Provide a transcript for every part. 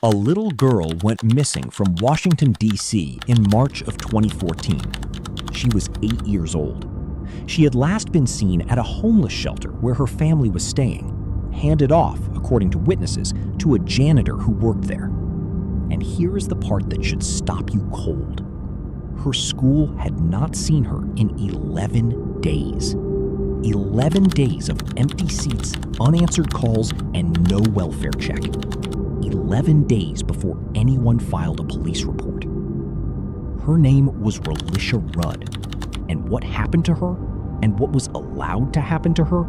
A little girl went missing from Washington, D.C. in March of 2014. She was 8 years old. She had last been seen at a homeless shelter where her family was staying, handed off, according to witnesses, to a janitor who worked there. And here is the part that should stop you cold. Her school had not seen her in 11 days. 11 days of empty seats, unanswered calls, and no welfare check. 11 days before anyone filed a police report. Her name was Relisha Rudd, and what happened to her, and what was allowed to happen to her,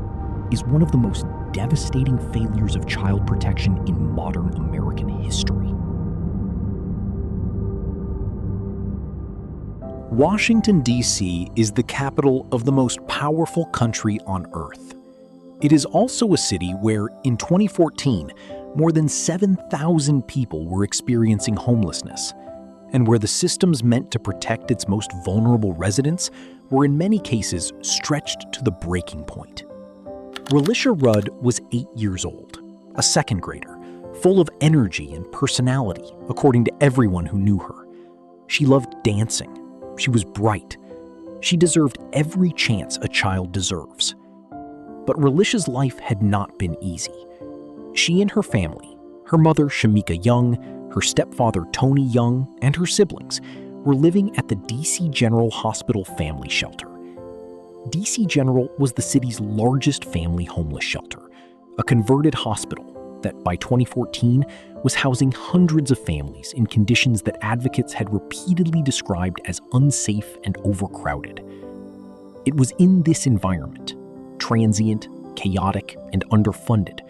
is one of the most devastating failures of child protection in modern American history. Washington, D.C. is the capital of the most powerful country on Earth. It is also a city where, in 2014, more than 7,000 people were experiencing homelessness, and where the systems meant to protect its most vulnerable residents were in many cases stretched to the breaking point. Relisha Rudd was 8 years old, a second grader, full of energy and personality, according to everyone who knew her. She loved dancing. She was bright. She deserved every chance a child deserves. But Relisha's life had not been easy. She and her family, her mother Shamika Young, her stepfather Tony Young, and her siblings were living at the D.C. General Hospital Family Shelter. D.C. General was the city's largest family homeless shelter, a converted hospital that by 2014 was housing hundreds of families in conditions that advocates had repeatedly described as unsafe and overcrowded. It was in this environment, transient, chaotic, and underfunded,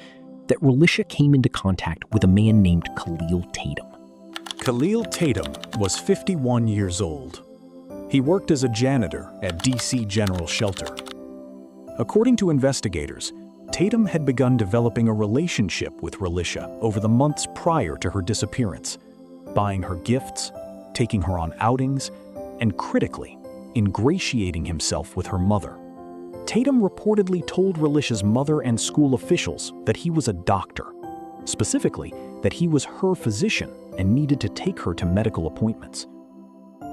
that Relisha came into contact with a man named Khalil Tatum. Khalil Tatum was 51 years old. He worked as a janitor at D.C. General Shelter. According to investigators, Tatum had begun developing a relationship with Relisha over the months prior to her disappearance, buying her gifts, taking her on outings, and critically, ingratiating himself with her mother. Tatum reportedly told Relisha's mother and school officials that he was a doctor, specifically that he was her physician and needed to take her to medical appointments.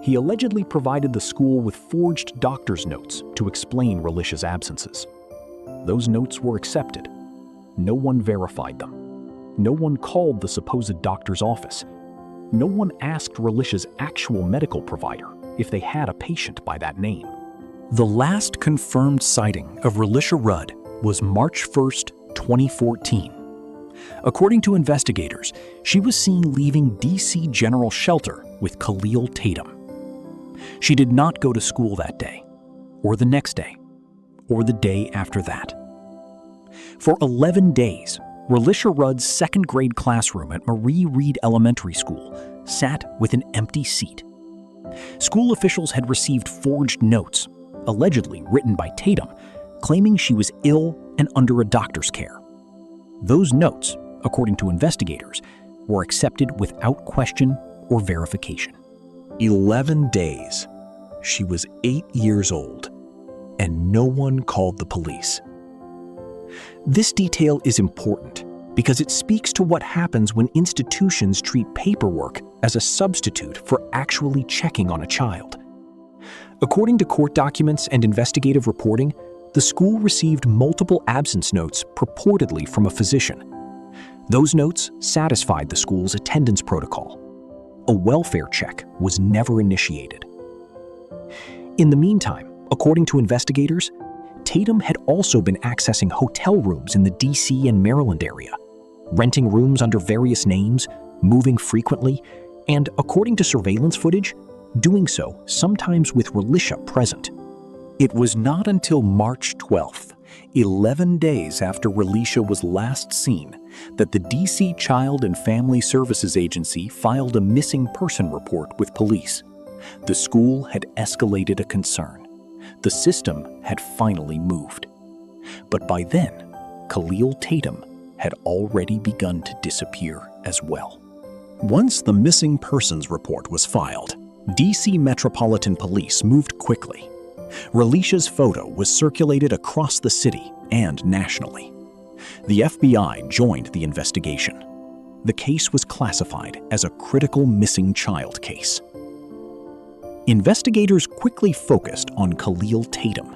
He allegedly provided the school with forged doctor's notes to explain Relisha's absences. Those notes were accepted. No one verified them. No one called the supposed doctor's office. No one asked Relisha's actual medical provider if they had a patient by that name. The last confirmed sighting of Relisha Rudd was March 1st, 2014. According to investigators, she was seen leaving D.C. General Shelter with Khalil Tatum. She did not go to school that day, or the next day, or the day after that. For 11 days, Relisha Rudd's second grade classroom at Marie Reed Elementary School sat with an empty seat. School officials had received forged notes, allegedly written by Tatum, claiming she was ill and under a doctor's care. Those notes, according to investigators, were accepted without question or verification. 11 days. She was 8 years old, and no one called the police. This detail is important because it speaks to what happens when institutions treat paperwork as a substitute for actually checking on a child. According to court documents and investigative reporting, the school received multiple absence notes purportedly from a physician. Those notes satisfied the school's attendance protocol. A welfare check was never initiated. In the meantime, according to investigators, Tatum had also been accessing hotel rooms in the D.C. and Maryland area, renting rooms under various names, moving frequently, and, according to surveillance footage, doing so sometimes with Relisha present. It was not until March 12th, 11 days after Relisha was last seen, that the D.C. Child and Family Services Agency filed a missing person report with police. The school had escalated a concern. The system had finally moved. But by then, Khalil Tatum had already begun to disappear as well. Once the missing persons report was filed, D.C. Metropolitan Police moved quickly. Relisha's photo was circulated across the city and nationally. The FBI joined the investigation. the case was classified as a critical missing child case. Investigators quickly focused on Khalil Tatum.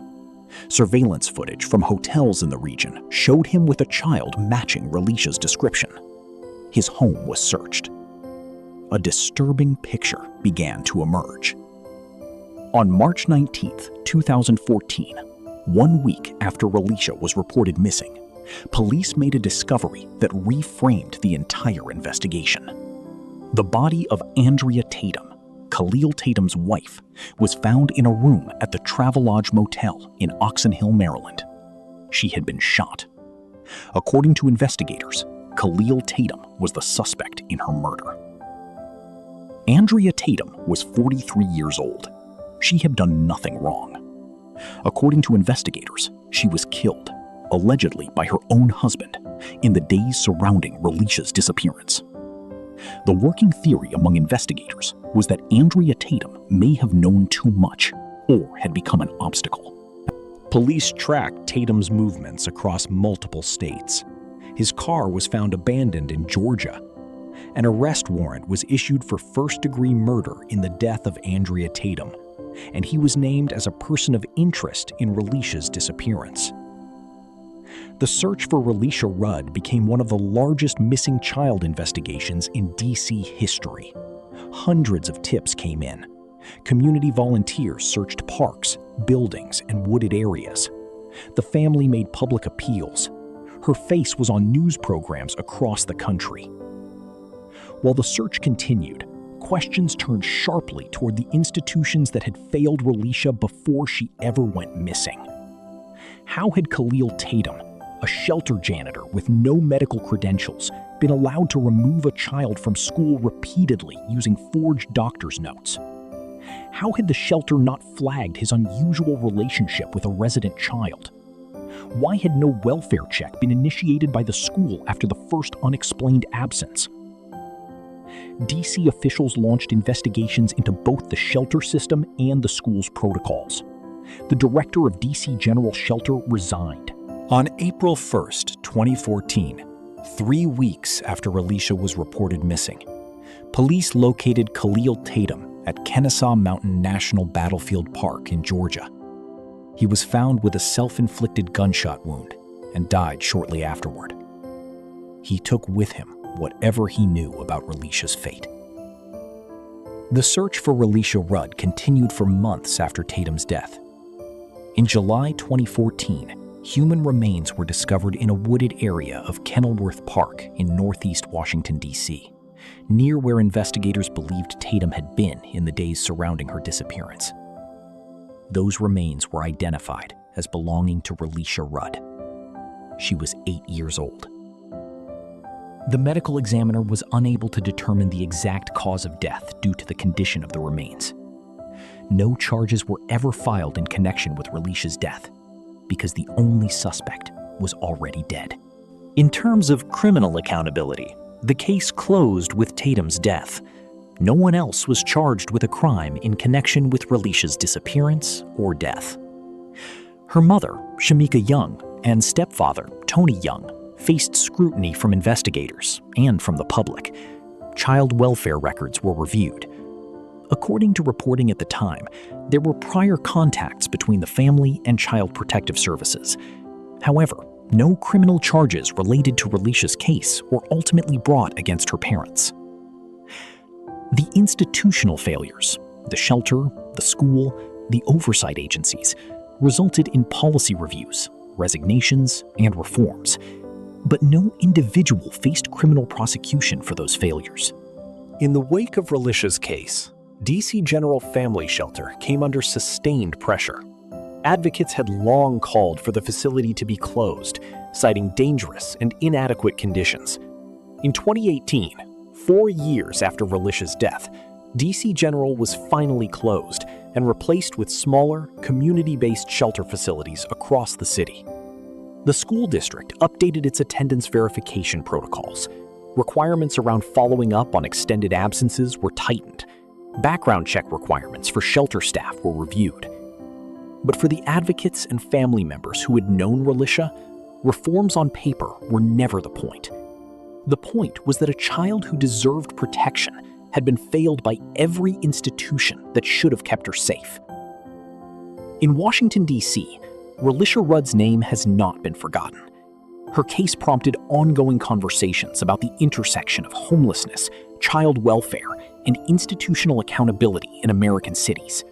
Surveillance footage from hotels in the region showed him with a child matching Relisha's description. His home was searched. A disturbing picture began to emerge. On March 19, 2014, 1 week after Relisha was reported missing, police made a discovery that reframed the entire investigation. The body of Andrea Tatum, Khalil Tatum's wife, was found in a room at the Travelodge Motel in Oxon Hill, Maryland. She had been shot. According to investigators, Khalil Tatum was the suspect in her murder. Andrea Tatum was 43 years old. She had done nothing wrong. According to investigators, she was killed, allegedly by her own husband, in the days surrounding Relisha's disappearance. The working theory among investigators was that Andrea Tatum may have known too much or had become an obstacle. Police tracked Tatum's movements across multiple states. His car was found abandoned in Georgia. An arrest warrant was issued for first-degree murder in the death of Andrea Tatum, and he was named as a person of interest in Relisha's disappearance. The search for Relisha Rudd became one of the largest missing child investigations in D.C. history. Hundreds of tips came in. Community volunteers searched parks, buildings, and wooded areas. The family made public appeals. Her face was on news programs across the country. While the search continued, questions turned sharply toward the institutions that had failed Relisha before she ever went missing. How had Khalil Tatum, a shelter janitor with no medical credentials, been allowed to remove a child from school repeatedly using forged doctor's notes? How had the shelter not flagged his unusual relationship with a resident child? Why had no welfare check been initiated by the school after the first unexplained absence? D.C. officials launched investigations into both the shelter system and the school's protocols. The director of D.C. General Shelter resigned. On April 1, 2014, 3 weeks after Relisha was reported missing, police located Khalil Tatum at Kennesaw Mountain National Battlefield Park in Georgia. He was found with a self-inflicted gunshot wound and died shortly afterward. He took with him whatever he knew about Relisha's fate. The search for Relisha Rudd continued for months after Tatum's death. In July 2014, human remains were discovered in a wooded area of Kenilworth Park in northeast Washington, D.C., near where investigators believed Tatum had been in the days surrounding her disappearance. Those remains were identified as belonging to Relisha Rudd. She was 8 years old. The medical examiner was unable to determine the exact cause of death due to the condition of the remains. No charges were ever filed in connection with Relisha's death, because the only suspect was already dead. In terms of criminal accountability, the case closed with Tatum's death. No one else was charged with a crime in connection with Relisha's disappearance or death. Her mother, Shamika Young, and stepfather, Tony Young, faced scrutiny from investigators and from the public. Child welfare records were reviewed. According to reporting at the time, there were prior contacts between the family and Child Protective Services. However, no criminal charges related to Relisha's case were ultimately brought against her parents. The institutional failures, the shelter, the school, the oversight agencies, resulted in policy reviews, resignations, and reforms. But no individual faced criminal prosecution for those failures. In the wake of Relisha's case, D.C. General Family Shelter came under sustained pressure. Advocates had long called for the facility to be closed, citing dangerous and inadequate conditions. In 2018, 4 years after Relisha's death, D.C. General was finally closed and replaced with smaller, community-based shelter facilities across the city. The school district updated its attendance verification protocols. Requirements around following up on extended absences were tightened. Background check requirements for shelter staff were reviewed. But for the advocates and family members who had known Relisha, reforms on paper were never the point. The point was that a child who deserved protection had been failed by every institution that should have kept her safe. In Washington, D.C., Relisha Rudd's name has not been forgotten. Her case prompted ongoing conversations about the intersection of homelessness, child welfare, and institutional accountability in American cities.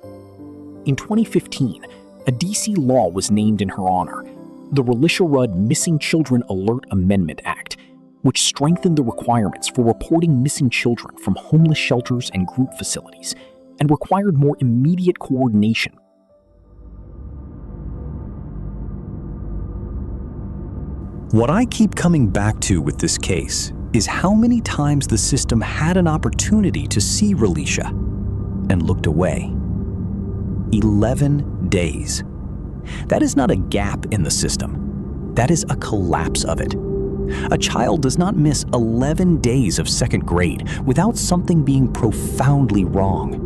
In 2015, a D.C. law was named in her honor, the Relisha Rudd Missing Children Alert Amendment Act, which strengthened the requirements for reporting missing children from homeless shelters and group facilities, and required more immediate coordination. What I keep coming back to with this case is how many times the system had an opportunity to see Relisha and looked away. 11 days. That is not a gap in the system. That is a collapse of it. A child does not miss 11 days of second grade without something being profoundly wrong.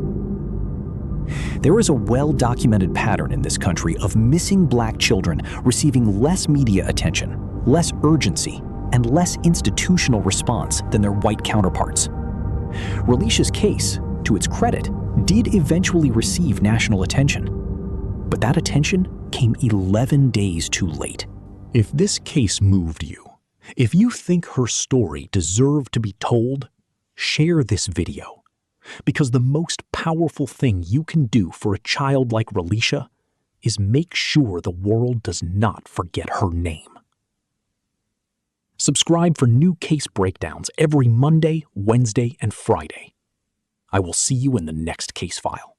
There is a well-documented pattern in this country of missing Black children receiving less media attention, less urgency, and less institutional response than their white counterparts. Relisha's case, to its credit, did eventually receive national attention, but that attention came 11 days too late. If this case moved you, if you think her story deserved to be told, share this video, because the most powerful thing you can do for a child like Relisha is make sure the world does not forget her name. Subscribe for new case breakdowns every Monday, Wednesday, and Friday. I will see you in the next case file.